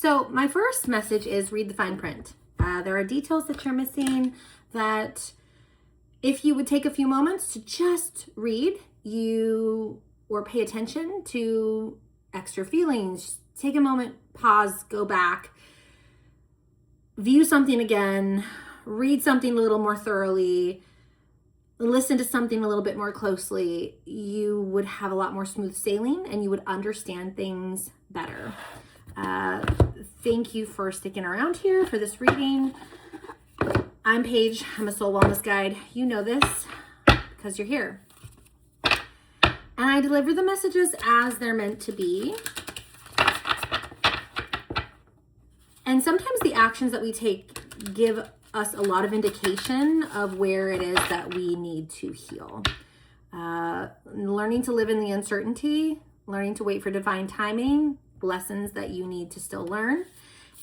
So my first message is read the fine print. There are details that you're missing that if you would take a few moments to just read or pay attention to extra feelings, take a moment, pause, go back, view something again, read something a little more thoroughly, listen to something a little bit more closely, you would have a lot more smooth sailing and you would understand things better. Thank you for sticking around here for this reading. I'm Paige. I'm a soul wellness guide. You know this because you're here. And I deliver the messages as they're meant to be. And sometimes the actions that we take give us a lot of indication of where it is that we need to heal. Learning to live in the uncertainty, learning to wait for divine timing, lessons that you need to still learn.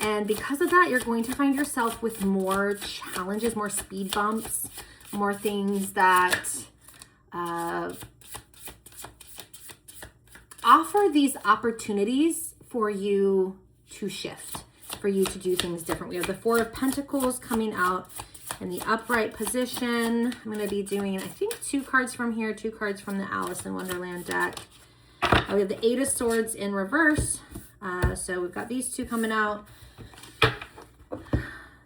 And because of that, you're going to find yourself with more challenges, more speed bumps, more things that offer these opportunities for you to shift, for you to do things different. We have the Four of Pentacles coming out in the upright position. I'm going to be doing, I think, 2 cards from here, 2 cards from the Alice in Wonderland deck. We have the Eight of Swords in reverse. So we've got these 2 coming out.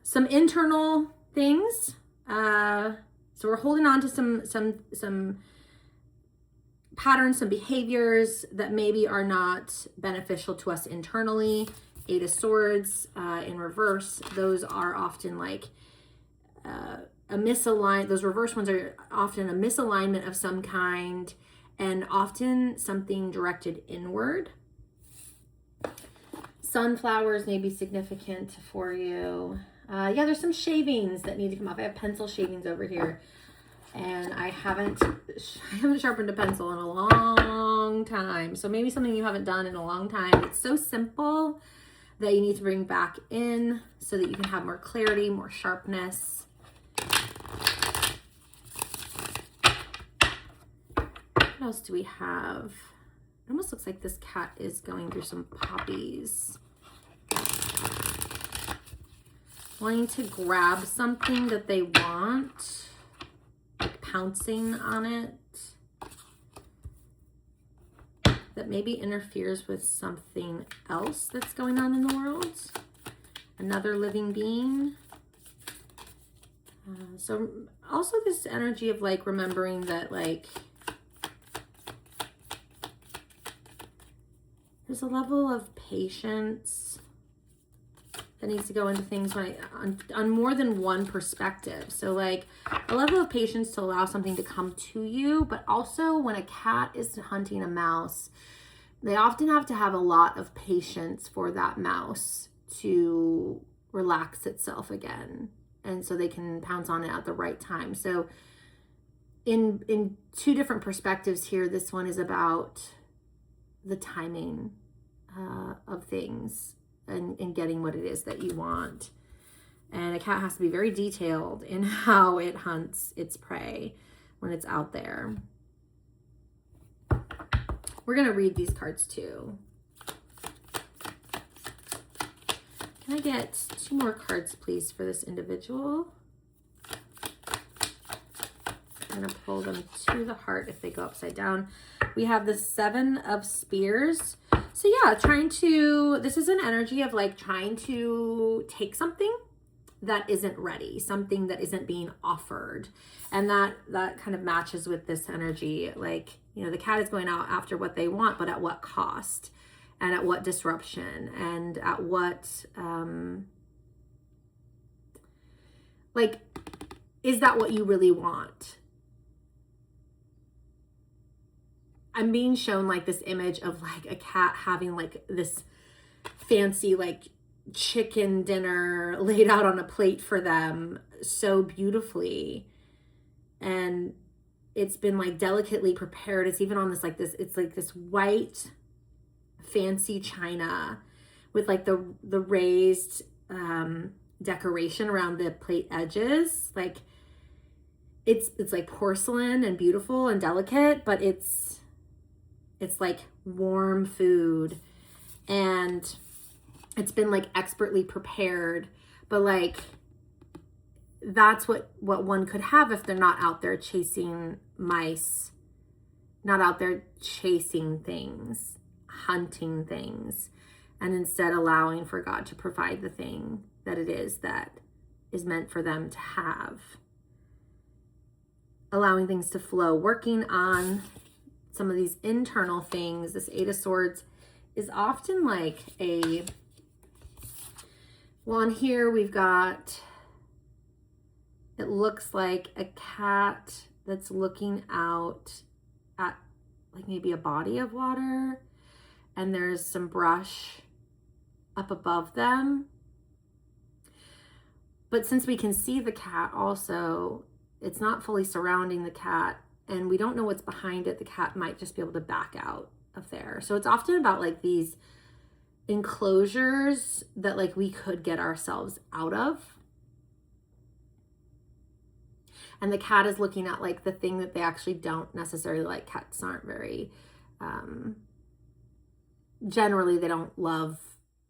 Some internal things. So we're holding on to some patterns, some behaviors that maybe are not beneficial to us internally. Eight of Swords in reverse. Those are often like a misalignment. Those reverse ones are often a misalignment of some kind, and often something directed inward. Sunflowers may be significant for you. Yeah, there's some shavings that need to come off. I have pencil shavings over here, and I haven't sharpened a pencil in a long time. So maybe something you haven't done in a long time. It's so simple that you need to bring back in so that you can have more clarity, more sharpness. What else do we have? It almost looks like this cat is going through some poppies. Wanting to grab something that they want, like pouncing on it, that maybe interferes with something else that's going on in the world, another living being. So also this energy of like remembering that like there's a level of patience that needs to go into things on more than one perspective. So like a level of patience to allow something to come to you, but also when a cat is hunting a mouse, they often have to have a lot of patience for that mouse to relax itself again. And so they can pounce on it at the right time. So in 2 different perspectives here, this one is about the timing of things and getting what it is that you want. And a cat has to be very detailed in how it hunts its prey when it's out there. We're going to read these cards too. Can I get 2 more cards, please, for this individual? I'm going to pull them to the heart if they go upside down. We have the Seven of Spears. So yeah, this is an energy of like trying to take something that isn't ready, something that isn't being offered. And that kind of matches with this energy. Like, you know, the cat is going out after what they want, but at what cost? And at what disruption? And at what, like, is that what you really want? I'm being shown like this image of like a cat having like this fancy like chicken dinner laid out on a plate for them so beautifully, and it's been like delicately prepared. It's even on this it's like this white fancy china with like the raised decoration around the plate edges. Like it's like porcelain and beautiful and delicate, but it's like warm food. And it's been like expertly prepared, but like that's what one could have if they're not out there chasing mice, not out there chasing things, hunting things, and instead allowing for God to provide the thing that it is that is meant for them to have. Allowing things to flow, working on some of these internal things. This Eight of Swords is often like well, on here we've got, it looks like a cat that's looking out at like maybe a body of water, and there's some brush up above them. But since we can see the cat also, it's not fully surrounding the cat, and we don't know what's behind it. The cat might just be able to back out of there. So it's often about like these enclosures that like we could get ourselves out of. And the cat is looking at like the thing that they actually don't necessarily like. Cats aren't very, generally they don't love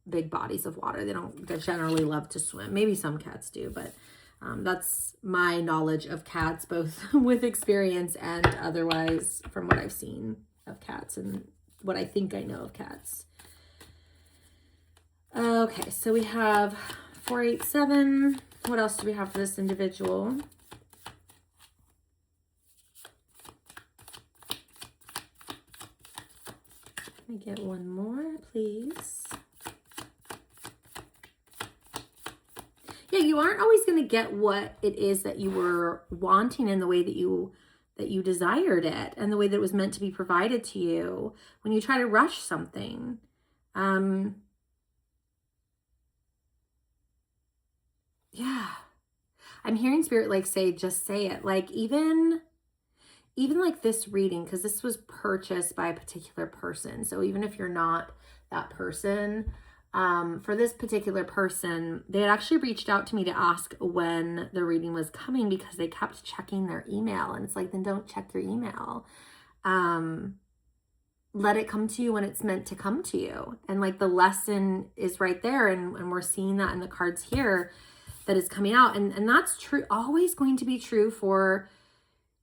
big bodies of water. They generally love to swim. Maybe some cats do, but that's my knowledge of cats, both with experience and otherwise from what I've seen of cats and what I think I know of cats. Okay, so we have 4, 8, 7. What else do we have for this individual? Let me get one more, please. Yeah, you aren't always going to get what it is that you were wanting in the way that you desired it and the way that it was meant to be provided to you when you try to rush something. Yeah, I'm hearing Spirit like say, just say it. Like even like this reading, because this was purchased by a particular person. So even if you're not that person, for this particular person, they had actually reached out to me to ask when the reading was coming because they kept checking their email. And it's like, then don't check your email. Let it come to you when it's meant to come to you. And like the lesson is right there. And we're seeing that in the cards here that is coming out. And that's true, always going to be true for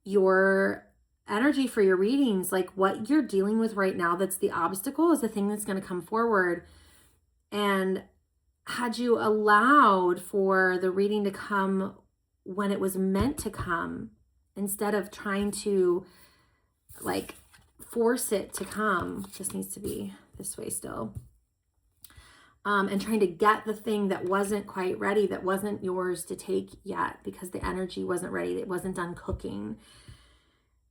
your energy, for your readings. Like what you're dealing with right now, that's the obstacle, is the thing that's going to come forward. And had you allowed for the reading to come when it was meant to come, instead of trying to like force it to come, just needs to be this way still, and trying to get the thing that wasn't quite ready, that wasn't yours to take yet because the energy wasn't ready, it wasn't done cooking.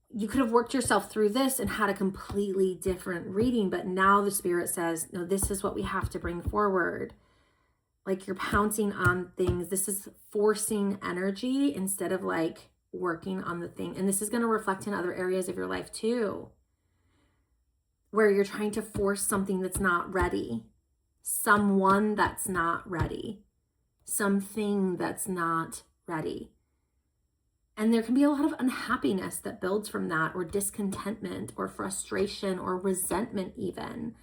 You could have worked yourself through this and had a completely different reading, but now the Spirit says, no, this is what we have to bring forward. Like you're pouncing on things. This is forcing energy instead of like working on the thing. And this is going to reflect in other areas of your life too, where you're trying to force something that's not ready, someone that's not ready, something that's not ready. And there can be a lot of unhappiness that builds from that, or discontentment, or frustration, or resentment even.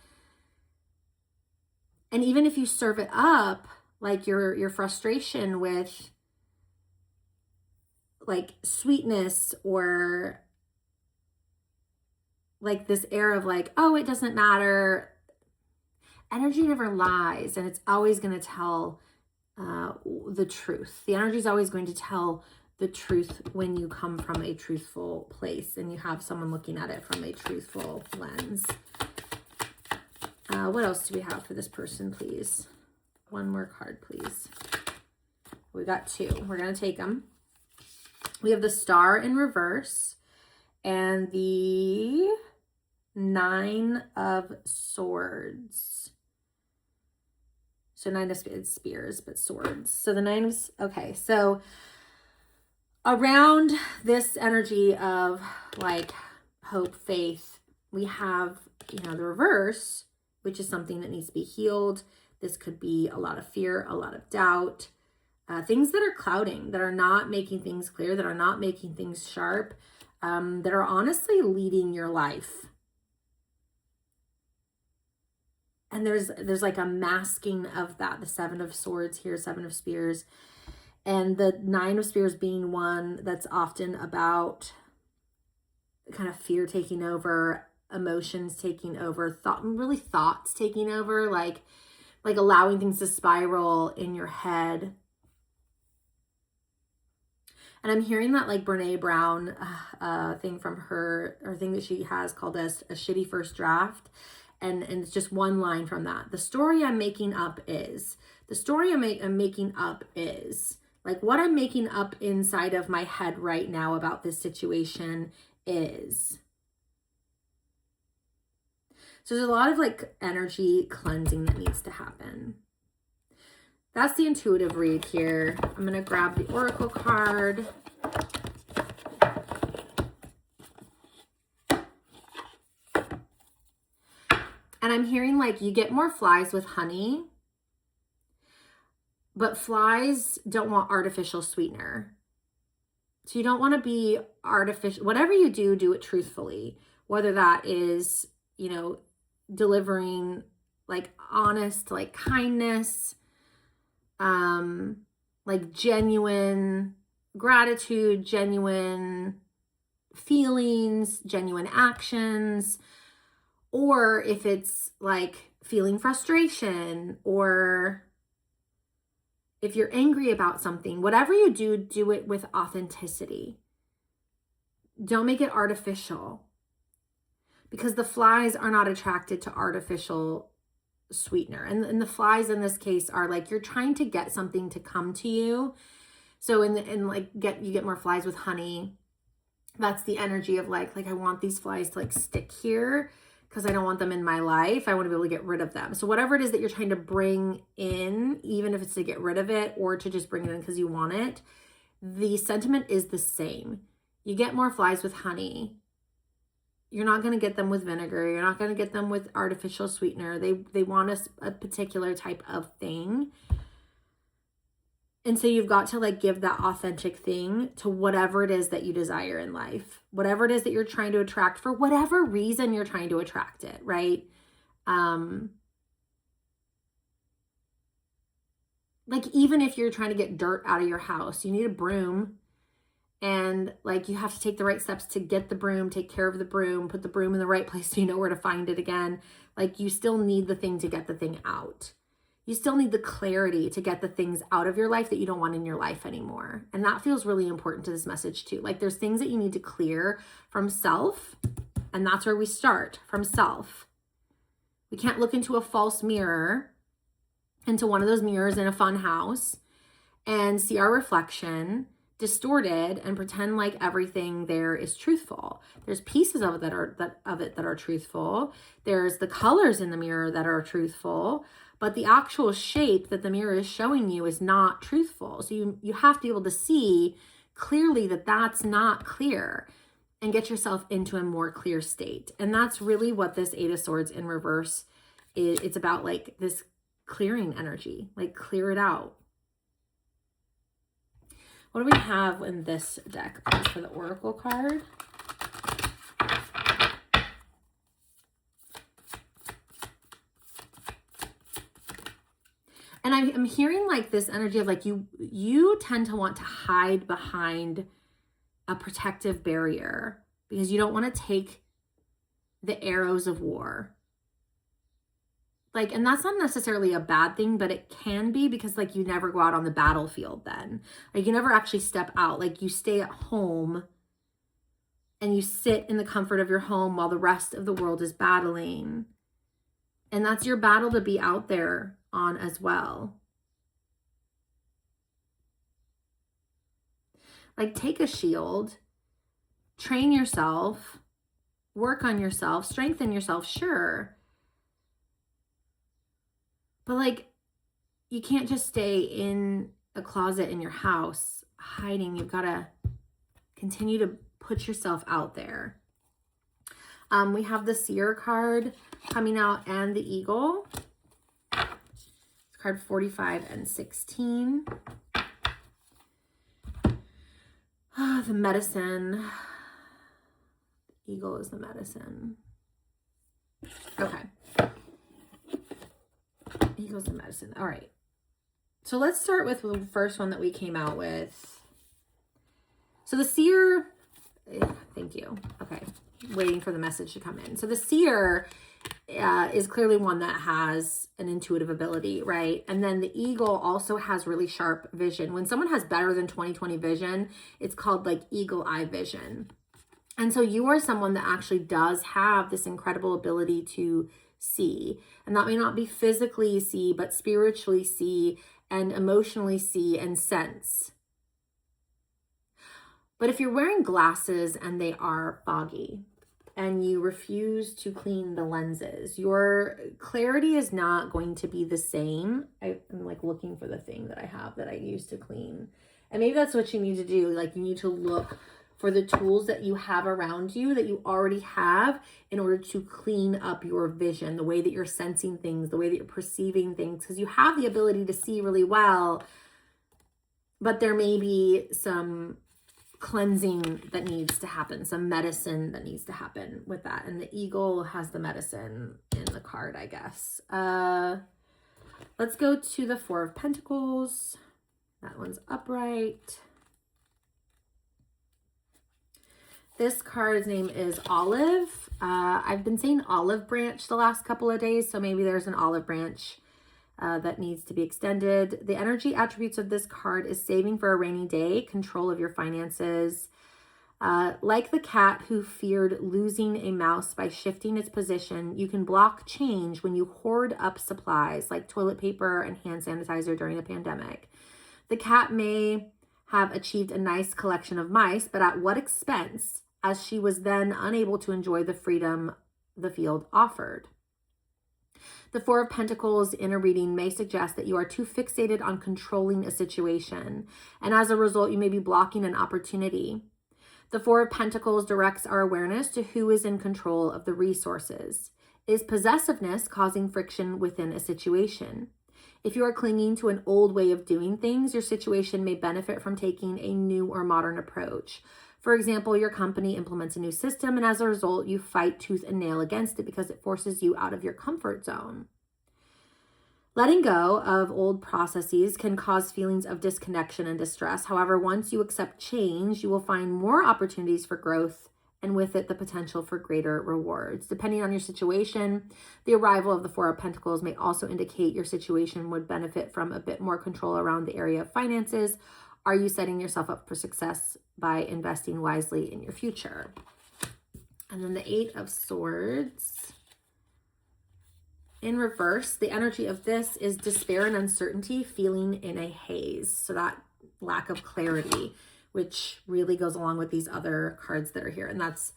And even if you serve it up, like your frustration with like sweetness, or like this air of like, oh, it doesn't matter. Energy never lies, and it's always going to tell the truth. The energy is always going to tell the truth when you come from a truthful place and you have someone looking at it from a truthful lens. What else do we have for this person, please? One more card, please. We got 2. We're going to take them. We have the Star in reverse and the 9 of Swords. So 9 of spears, but swords. So the 9 of, okay, so around this energy of like hope, faith, we have, the reverse, which is something that needs to be healed. This could be a lot of fear, a lot of doubt, things that are clouding, that are not making things clear, that are not making things sharp, that are honestly leading your life. And there's like a masking of that. The 7 of Swords here, 7 of Spears. And the 9 of Spears being one that's often about kind of fear taking over, emotions taking over, thoughts taking over, like allowing things to spiral in your head. And I'm hearing that like Brene Brown thing from her, or thing that she has called a shitty first draft. And it's just one line from that. The story I'm making up is, like what I'm making up inside of my head right now about this situation is. So there's a lot of like energy cleansing that needs to happen. That's the intuitive read here. I'm going to grab the Oracle card. And I'm hearing like you get more flies with honey, but flies don't want artificial sweetener. So you don't want to be artificial. Whatever you do, do it truthfully. Whether that is, you know, delivering like honest, like kindness, like genuine gratitude, genuine feelings, genuine actions, or if it's like feeling frustration, or if you're angry about something, whatever you do, do it with authenticity. Don't make it artificial, because the flies are not attracted to artificial sweetener. And the flies in this case are like, you're trying to get something to come to you. So you get more flies with honey. That's the energy of like I want these flies to like stick here because I don't want them in my life. I want to be able to get rid of them. So whatever it is that you're trying to bring in, even if it's to get rid of it or to just bring it in because you want it, the sentiment is the same. You get more flies with honey. You're not going to get them with vinegar. You're not going to get them with artificial sweetener. They want a particular type of thing. And so you've got to like give that authentic thing to whatever it is that you desire in life. Whatever it is that you're trying to attract, for whatever reason you're trying to attract it, right? Like even if you're trying to get dirt out of your house, you need a broom. And like you have to take the right steps to get the broom, take care of the broom, put the broom in the right place so you know where to find it again. Like you still need the thing to get the thing out. You still need the clarity to get the things out of your life that you don't want in your life anymore. And that feels really important to this message too. Like there's things that you need to clear from self. And that's where we start, from self. We can't look into a false mirror, into one of those mirrors in a fun house, and see our reflection distorted and pretend like everything there is truthful. There's pieces of it that are truthful. There's the colors in the mirror that are truthful, but the actual shape that the mirror is showing you is not truthful. So you have to be able to see clearly that that's not clear and get yourself into a more clear state. And that's really what this 8 of Swords in reverse is. It's about like this clearing energy, like clear it out. What do we have in this deck, please, for the Oracle card? And I'm hearing like this energy of like you tend to want to hide behind a protective barrier because you don't want to take the arrows of war. Like, and that's not necessarily a bad thing, but it can be, because like you never go out on the battlefield then. Like you never actually step out. Like you stay at home and you sit in the comfort of your home while the rest of the world is battling. And that's your battle to be out there on as well. Like take a shield, train yourself, work on yourself, strengthen yourself, sure. But like, you can't just stay in a closet in your house hiding. You've got to continue to put yourself out there. We have the Seer card coming out and the Eagle. It's card 45 and 16. The medicine. Eagle is the medicine. Okay. Eagles and medicine. All right. So let's start with the first one that we came out with. So the seer, thank you. Okay. Waiting for the message to come in. So the seer is clearly one that has an intuitive ability, right? And then the eagle also has really sharp vision. When someone has better than 20/20 vision, it's called like eagle eye vision. And so you are someone that actually does have this incredible ability to see. And that may not be physically see, but spiritually see and emotionally see and sense. But if you're wearing glasses and they are foggy and you refuse to clean the lenses, your clarity is not going to be the same. I'm like looking for the thing that I have that I use to clean. And maybe that's what you need to do. Like, you need to look for the tools that you have around you that you already have in order to clean up your vision, the way that you're sensing things, the way that you're perceiving things, because you have the ability to see really well, but there may be some cleansing that needs to happen, some medicine that needs to happen with that. And the eagle has the medicine in the card, I guess. Let's go to the Four of Pentacles. That one's upright. This card's name is Olive. I've been saying olive branch the last couple of days, so maybe there's an olive branch that needs to be extended. The energy attributes of this card is saving for a rainy day, control of your finances. Like the cat who feared losing a mouse by shifting its position, you can block change when you hoard up supplies like toilet paper and hand sanitizer during the pandemic. The cat may have achieved a nice collection of mice, but at what expense, as she was then unable to enjoy the freedom the field offered. The Four of Pentacles in a reading may suggest that you are too fixated on controlling a situation, and as a result, you may be blocking an opportunity. The Four of Pentacles directs our awareness to who is in control of the resources. Is possessiveness causing friction within a situation? If you are clinging to an old way of doing things, your situation may benefit from taking a new or modern approach. For example, your company implements a new system, and as a result, you fight tooth and nail against it because it forces you out of your comfort zone. Letting go of old processes can cause feelings of disconnection and distress. However, once you accept change, you will find more opportunities for growth, and with it, the potential for greater rewards. Depending on your situation, the arrival of the Four of Pentacles may also indicate your situation would benefit from a bit more control around the area of finances. Are you setting yourself up for success by investing wisely in your future? And then the Eight of Swords. In reverse, the energy of this is despair and uncertainty, feeling in a haze. So that lack of clarity, which really goes along with these other cards that are here. And that's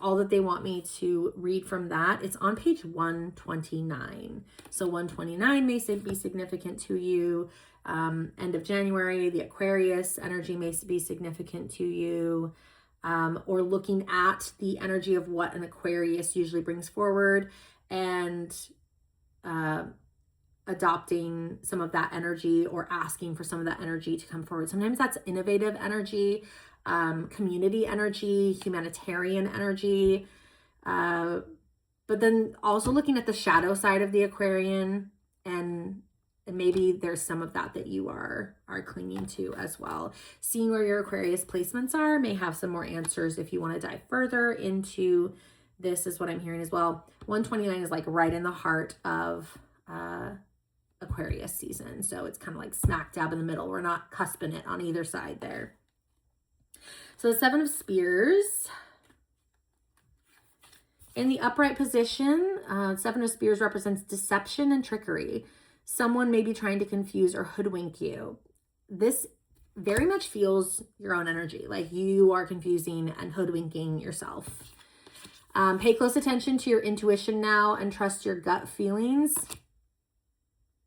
all that they want me to read from that. It's on page 129. So 129 may be significant to you. End of January, the Aquarius energy may be significant to you. Or looking at the energy of what an Aquarius usually brings forward and adopting some of that energy or asking for some of that energy to come forward. Sometimes that's innovative energy, community energy, humanitarian energy, but then also looking at the shadow side of the Aquarian, and maybe there's some of that you are clinging to as well. Seeing where your Aquarius placements are may have some more answers if you want to dive further into this, is what I'm hearing as well. 129 is like right in the heart of Aquarius season. So it's kind of like smack dab in the middle. We're not cusping it on either side there. So the Seven of Spears. In the upright position, Seven of Spears represents deception and trickery. Someone may be trying to confuse or hoodwink you. This very much feels your own energy, like you are confusing and hoodwinking yourself. Pay close attention to your intuition now and trust your gut feelings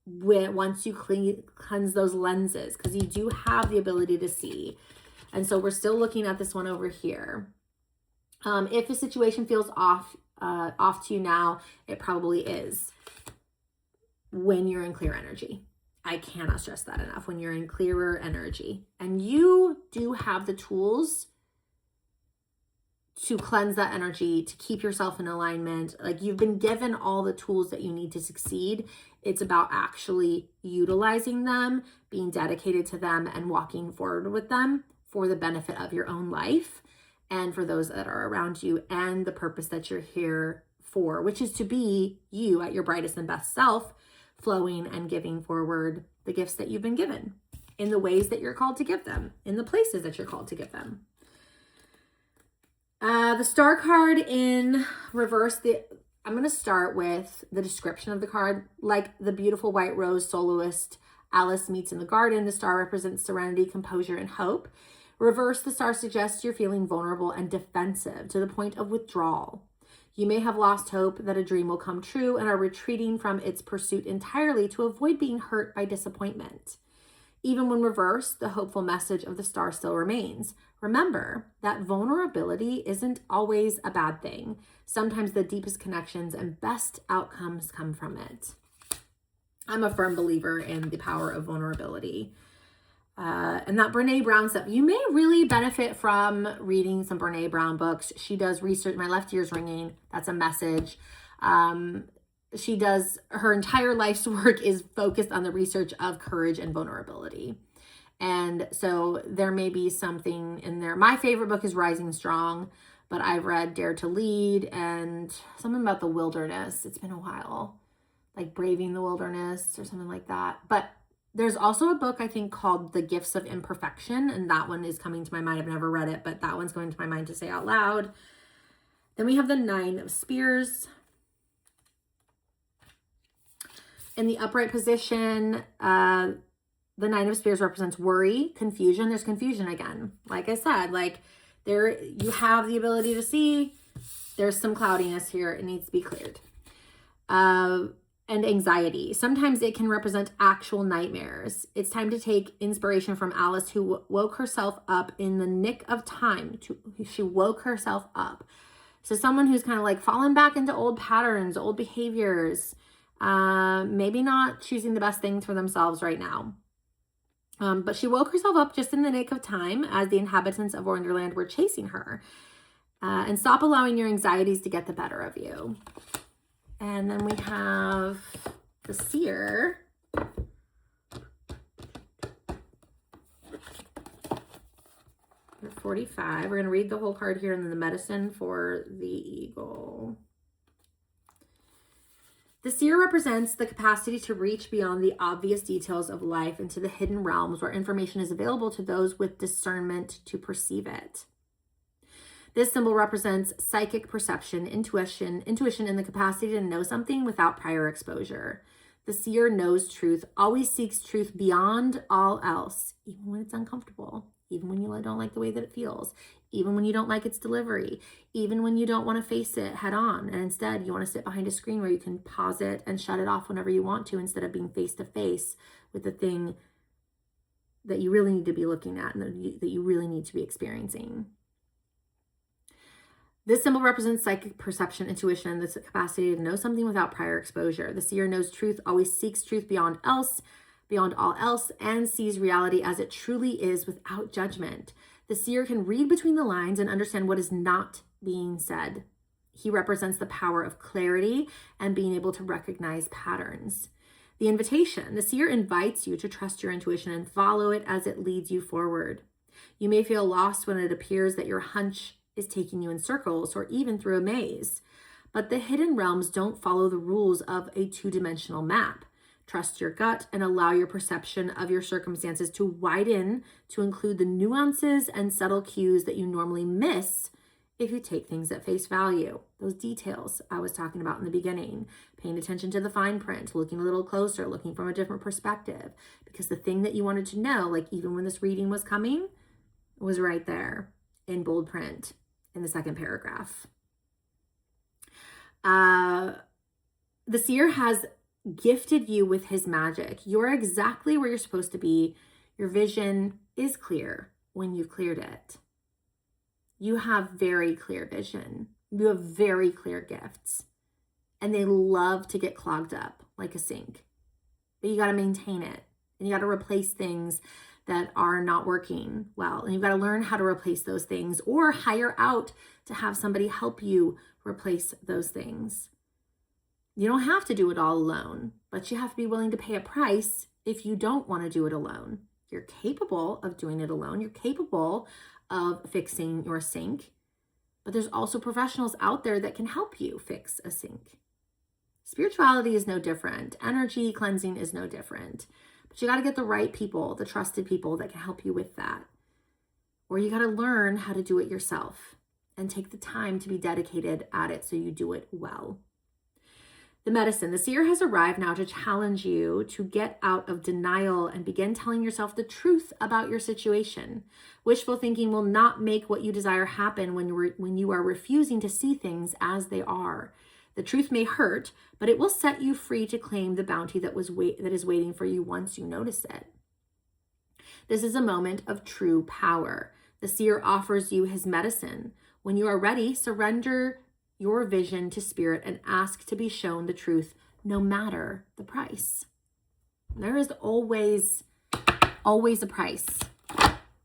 once you cleanse those lenses, because you do have the ability to see. And so we're still looking at this one over here. If a situation feels off to you now, it probably is when you're in clear energy. I cannot stress that enough. When you're in clearer energy, and you do have the tools to cleanse that energy, to keep yourself in alignment. Like, you've been given all the tools that you need to succeed. It's about actually utilizing them, being dedicated to them, and walking forward with them for the benefit of your own life and for those that are around you, and the purpose that you're here for, which is to be you at your brightest and best self, flowing and giving forward the gifts that you've been given in the ways that you're called to give them, in the places that you're called to give them. The star card in reverse, I'm going to start with the description of the card. Like the beautiful white rose soloist Alice meets in the garden, the star represents serenity, composure, and hope. Reverse, the star suggests you're feeling vulnerable and defensive to the point of withdrawal. You may have lost hope that a dream will come true and are retreating from its pursuit entirely to avoid being hurt by disappointment. Even when reversed, the hopeful message of the star still remains. Remember that vulnerability isn't always a bad thing. Sometimes the deepest connections and best outcomes come from it. I'm a firm believer in the power of vulnerability. And that Brene Brown stuff, you may really benefit from reading some Brene Brown books. She does research. My left ear's ringing. That's a message. She does, her entire life's work is focused on the research of courage and vulnerability. And so there may be something in there. My favorite book is Rising Strong, but I've read Dare to Lead and something about the wilderness. It's been a while, like Braving the Wilderness or something like that. But there's also a book, I think, called The Gifts of Imperfection, and that one is coming to my mind. I've never read it, but that one's going to my mind to say out loud. Then we have the Nine of Spears. In the upright position, the Nine of Spears represents worry, confusion. There's confusion again. Like I said, like there, you have the ability to see. There's some cloudiness here. It needs to be cleared. And anxiety. Sometimes it can represent actual nightmares. It's time to take inspiration from Alice, who woke herself up in the nick of time. She woke herself up. So someone who's kind of like fallen back into old patterns, old behaviors, maybe not choosing the best things for themselves right now. But she woke herself up just in the nick of time as the inhabitants of Wonderland were chasing her. And stop allowing your anxieties to get the better of you. And then we have the Seer. We're 45. We're going to read the whole card here and then the medicine for the eagle. The Seer represents the capacity to reach beyond the obvious details of life into the hidden realms where information is available to those with discernment to perceive it. This symbol represents psychic perception, intuition, and the capacity to know something without prior exposure. The Seer knows truth, always seeks truth beyond all else, even when it's uncomfortable, even when you don't like the way that it feels, even when you don't like its delivery, even when you don't want to face it head on. And instead, you want to sit behind a screen where you can pause it and shut it off whenever you want to, instead of being face to face with the thing that you really need to be looking at and that you really need to be experiencing. This symbol represents psychic perception, intuition, and the capacity to know something without prior exposure. The Seer knows truth, always seeks truth beyond all else, and sees reality as it truly is without judgment. The Seer can read between the lines and understand what is not being said. He represents the power of clarity and being able to recognize patterns. The invitation. The Seer invites you to trust your intuition and follow it as it leads you forward. You may feel lost when it appears that your hunch is taking you in circles or even through a maze. But the hidden realms don't follow the rules of a two-dimensional map. Trust your gut and allow your perception of your circumstances to widen to include the nuances and subtle cues that you normally miss if you take things at face value. Those details I was talking about in the beginning, paying attention to the fine print, looking a little closer, looking from a different perspective, because the thing that you wanted to know, like even when this reading was coming, was right there in bold print. In the second paragraph. The Seer has gifted you with his magic. You're exactly where you're supposed to be. Your vision is clear when you've cleared it. You have very clear vision. You have very clear gifts. And they love to get clogged up like a sink. But you got to maintain it. And you got to replace things that are not working well. And you've got to learn how to replace those things or hire out to have somebody help you replace those things. You don't have to do it all alone, but you have to be willing to pay a price if you don't want to do it alone. You're capable of doing it alone. You're capable of fixing your sink, but there's also professionals out there that can help you fix a sink. Spirituality is no different. Energy cleansing is no different. But you got to get the right people, the trusted people that can help you with that. Or you got to learn how to do it yourself and take the time to be dedicated at it so you do it well. The medicine. The seer has arrived now to challenge you to get out of denial and begin telling yourself the truth about your situation. Wishful thinking will not make what you desire happen when you are refusing to see things as they are. The truth may hurt, but it will set you free to claim the bounty that is waiting for you once you notice it. This is a moment of true power. The seer offers you his medicine. When you are ready, surrender your vision to spirit and ask to be shown the truth, no matter the price. There is always a price.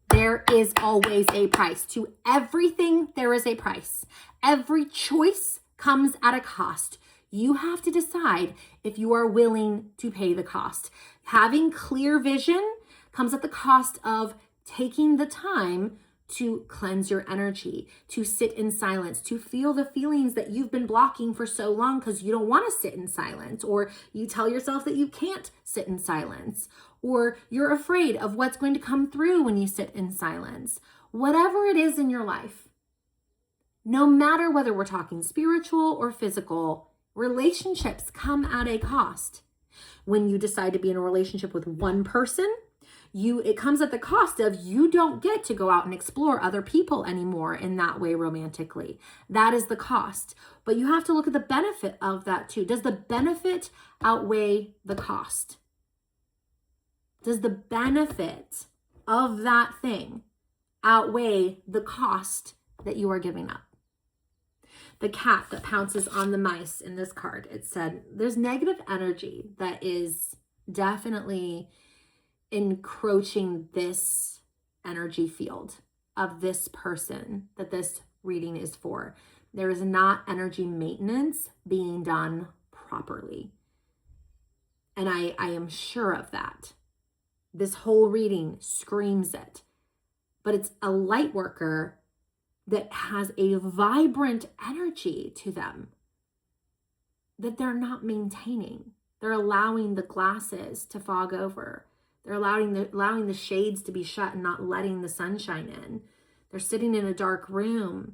There is always a price. To everything, there is a price. Every choice comes at a cost. You have to decide if you are willing to pay the cost. Having clear vision comes at the cost of taking the time to cleanse your energy, to sit in silence, to feel the feelings that you've been blocking for so long because you don't want to sit in silence, or you tell yourself that you can't sit in silence, or you're afraid of what's going to come through when you sit in silence. Whatever it is in your life, no matter whether we're talking spiritual or physical, relationships come at a cost. When you decide to be in a relationship with one person, it comes at the cost of you don't get to go out and explore other people anymore in that way romantically. That is the cost. But you have to look at the benefit of that too. Does the benefit outweigh the cost? Does the benefit of that thing outweigh the cost that you are giving up? The cat that pounces on the mice in this card, it said there's negative energy that is definitely encroaching this energy field of this person that this reading is for. There is not energy maintenance being done properly. And I am sure of that. This whole reading screams it. But it's a light worker that has a vibrant energy to them that they're not maintaining. They're allowing the glasses to fog over. They're allowing the shades to be shut and not letting the sunshine in. They're sitting in a dark room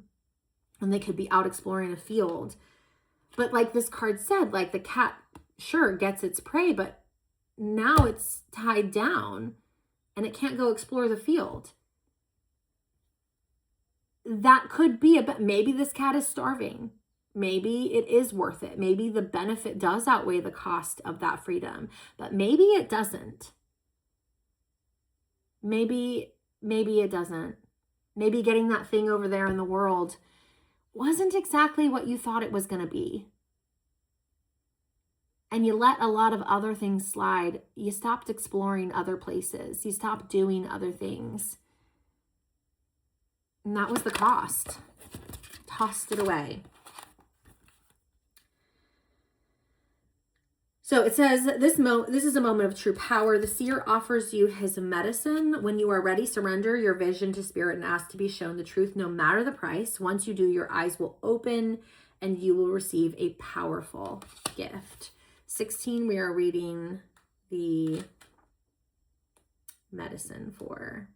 and they could be out exploring a field. But like this card said, like the cat sure gets its prey, but now it's tied down and it can't go explore the field. That could be maybe this cat is starving. Maybe it is worth it. Maybe the benefit does outweigh the cost of that freedom, but maybe it doesn't. Maybe it doesn't. Maybe getting that thing over there in the world wasn't exactly what you thought it was going to be. And you let a lot of other things slide. You stopped exploring other places. You stopped doing other things. And that was the cost. Tossed it away. So it says, this is a moment of true power. The seer offers you his medicine. When you are ready, surrender your vision to spirit and ask to be shown the truth, no matter the price. Once you do, your eyes will open and you will receive a powerful gift. 16, we are reading the medicine for.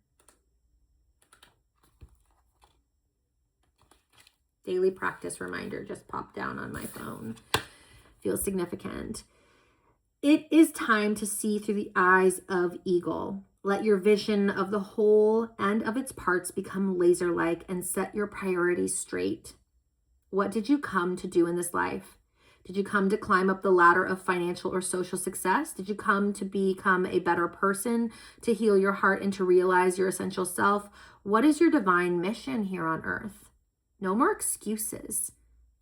Daily practice reminder just popped down on my phone. Feels significant. It is time to see through the eyes of eagle. Let your vision of the whole and of its parts become laser-like and set your priorities straight. What did you come to do in this life? Did you come to climb up the ladder of financial or social success? Did you come to become a better person, to heal your heart and to realize your essential self? What is your divine mission here on earth? No more excuses.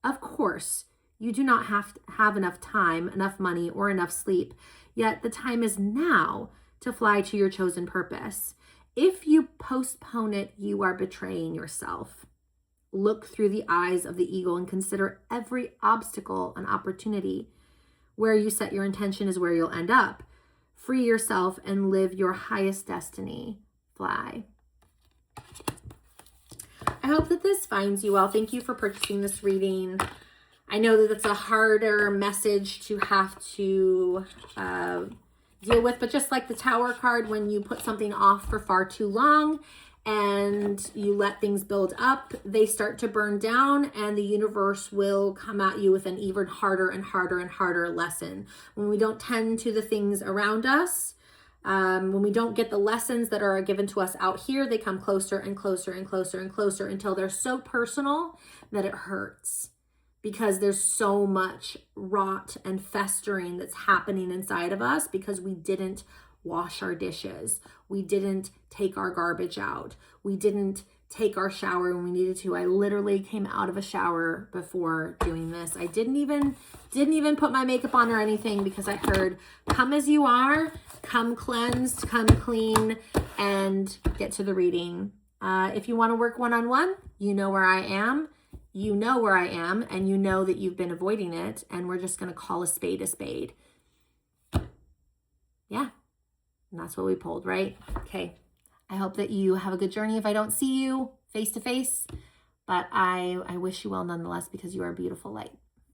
Of course, you do not have enough time, enough money, or enough sleep. Yet the time is now to fly to your chosen purpose. If you postpone it, you are betraying yourself. Look through the eyes of the eagle and consider every obstacle an opportunity. Where you set your intention is where you'll end up. Free yourself and live your highest destiny. Fly. I hope that this finds you well. Thank you for purchasing this reading. I know that it's a harder message to have to deal with, but just like the Tower card, when you put something off for far too long and you let things build up, they start to burn down, and the universe will come at you with an even harder and harder and harder lesson. When we don't tend to the things around us, when we don't get the lessons that are given to us out here, they come closer and closer and closer and closer until they're so personal that it hurts, because there's so much rot and festering that's happening inside of us because we didn't wash our dishes. We didn't take our garbage out. We didn't take our shower when we needed to. I literally came out of a shower before doing this. I didn't even put my makeup on or anything because I heard, come as you are, come cleansed, come clean, and get to the reading. If you want to work one-on-one, you know where I am. You know where I am, and you know that you've been avoiding it, and we're just going to call a spade a spade. Yeah, and that's what we pulled, right? Okay. I hope that you have a good journey if I don't see you face to face, but I wish you well nonetheless, because you are a beautiful light.